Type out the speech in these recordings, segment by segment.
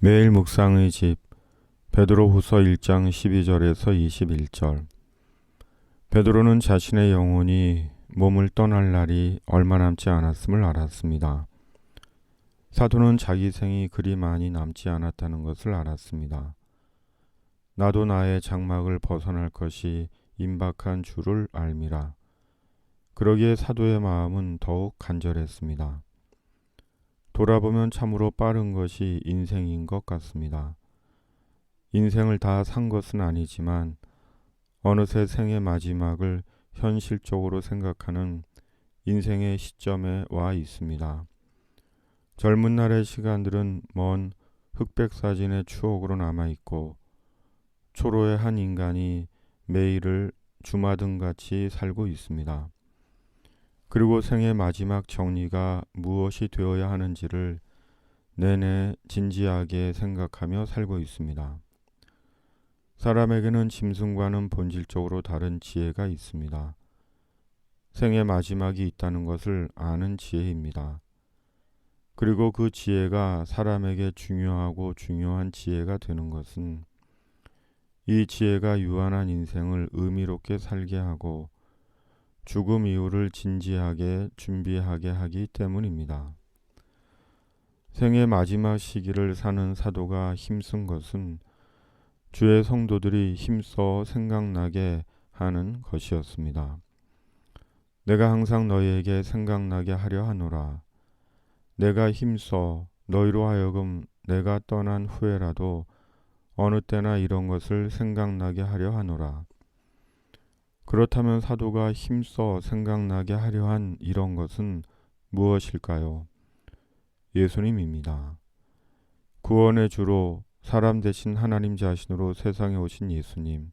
매일 묵상의 집 베드로후서 1장 12절에서 21절. 베드로는 자신의 영혼이 몸을 떠날 날이 얼마 남지 않았음을 알았습니다. 사도는 자기 생이 그리 많이 남지 않았다는 것을 알았습니다. 나도 나의 장막을 벗어날 것이 임박한 줄을 알미라. 그러기에 사도의 마음은 더욱 간절했습니다. 돌아보면 참으로 빠른 것이 인생인 것 같습니다. 인생을 다 산 것은 아니지만 어느새 생의 마지막을 현실적으로 생각하는 인생의 시점에 와 있습니다. 젊은 날의 시간들은 먼 흑백 사진의 추억으로 남아있고 초로의 한 인간이 매일을 주마등같이 살고 있습니다. 그리고 생의 마지막 정리가 무엇이 되어야 하는지를 내내 진지하게 생각하며 살고 있습니다. 사람에게는 짐승과는 본질적으로 다른 지혜가 있습니다. 생의 마지막이 있다는 것을 아는 지혜입니다. 그리고 그 지혜가 사람에게 중요한 지혜가 되는 것은 이 지혜가 유한한 인생을 의미롭게 살게 하고 죽음 이후를 진지하게 준비하게 하기 때문입니다. 생의 마지막 시기를 사는 사도가 힘쓴 것은 주의 성도들이 힘써 생각나게 하는 것이었습니다. 내가 항상 너희에게 생각나게 하려 하노라. 내가 힘써 너희로 하여금 내가 떠난 후에라도 어느 때나 이런 것을 생각나게 하려 하노라. 그렇다면 사도가 힘써 생각나게 하려 한 이런 것은 무엇일까요? 예수님입니다. 구원의 주로 사람 대신 하나님 자신으로 세상에 오신 예수님,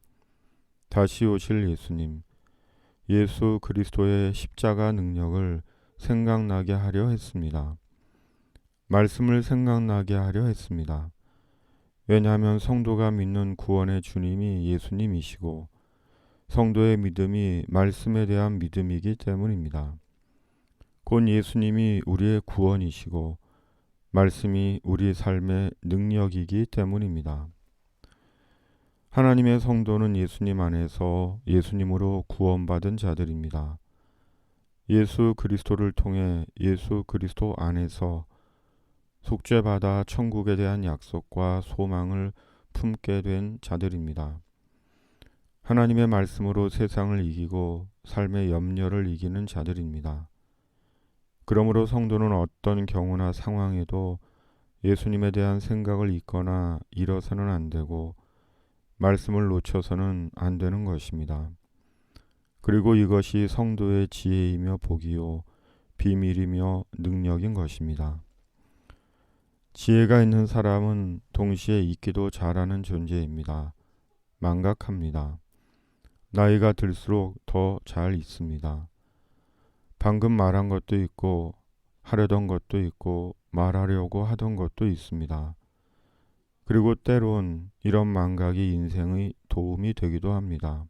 다시 오실 예수님, 예수 그리스도의 십자가 능력을 생각나게 하려 했습니다. 말씀을 생각나게 하려 했습니다. 왜냐하면 성도가 믿는 구원의 주님이 예수님이시고 성도의 믿음이 말씀에 대한 믿음이기 때문입니다. 곧 예수님이 우리의 구원이시고 말씀이 우리 삶의 능력이기 때문입니다. 하나님의 성도는 예수님 안에서 예수님으로 구원받은 자들입니다. 예수 그리스도를 통해 예수 그리스도 안에서 속죄받아 천국에 대한 약속과 소망을 품게 된 자들입니다. 하나님의 말씀으로 세상을 이기고 삶의 염려를 이기는 자들입니다. 그러므로 성도는 어떤 경우나 상황에도 예수님에 대한 생각을 잊거나 잃어서는 안 되고 말씀을 놓쳐서는 안 되는 것입니다. 그리고 이것이 성도의 지혜이며 복이요 비밀이며 능력인 것입니다. 지혜가 있는 사람은 동시에 잊기도 잘하는 존재입니다. 망각합니다. 나이가 들수록 더 잘 잊습니다. 방금 말한 것도 있고 하려던 것도 있고 말하려고 하던 것도 있습니다. 그리고 때론 이런 망각이 인생의 도움이 되기도 합니다.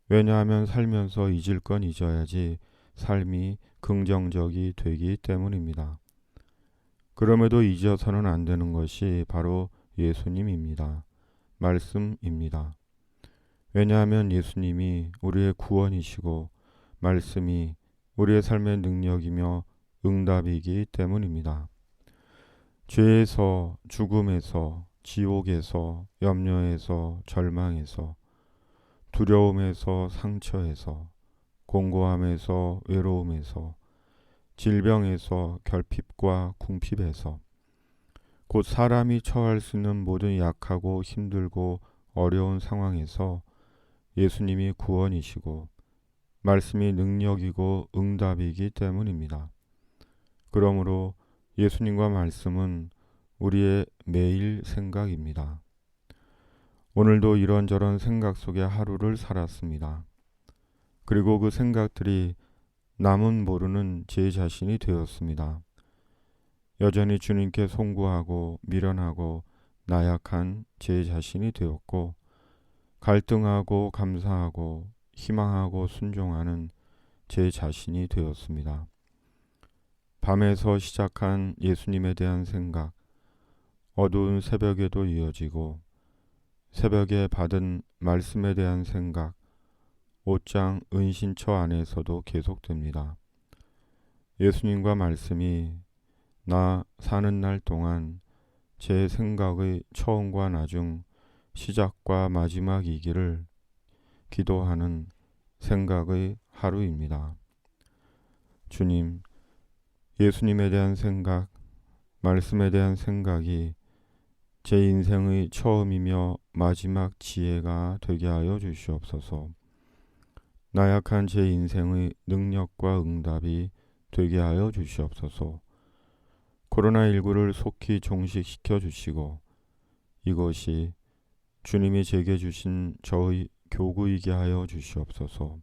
왜냐하면 살면서 잊을 건 잊어야지 삶이 긍정적이 되기 때문입니다. 그럼에도 잊어서는 안 되는 것이 바로 예수님입니다. 말씀입니다. 왜냐하면 예수님이 우리의 구원이시고 말씀이 우리의 삶의 능력이며 응답이기 때문입니다. 죄에서, 죽음에서, 지옥에서, 염려에서, 절망에서, 두려움에서, 상처에서, 공고함에서, 외로움에서, 질병에서, 결핍과 궁핍에서, 곧 사람이 처할 수 있는 모든 약하고 힘들고 어려운 상황에서 예수님이 구원이시고 말씀이 능력이고 응답이기 때문입니다. 그러므로 예수님과 말씀은 우리의 매일 생각입니다. 오늘도 이런저런 생각 속에 하루를 살았습니다. 그리고 그 생각들이 남은 모르는 제 자신이 되었습니다. 여전히 주님께 송구하고 미련하고 나약한 제 자신이 되었고 갈등하고 감사하고 희망하고 순종하는 제 자신이 되었습니다. 밤에서 시작한 예수님에 대한 생각, 어두운 새벽에도 이어지고 새벽에 받은 말씀에 대한 생각, 옷장 은신처 안에서도 계속됩니다. 예수님과 말씀이 나 사는 날 동안 제 생각의 처음과 나중, 시작과 마지막이기를 기도하는 생각의 하루입니다. 주님, 예수님에 대한 생각, 말씀에 대한 생각이 제 인생의 처음이며 마지막 지혜가 되게 하여 주시옵소서. 나약한 제 인생의 능력과 응답이 되게 하여 주시옵소서. 코로나19를 속히 종식시켜 주시고 이것이 주님이 제게 주신 저의 교구이게 하여 주시옵소서.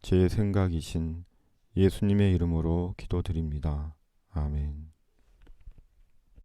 제 생각이신 예수님의 이름으로 기도드립니다. 아멘.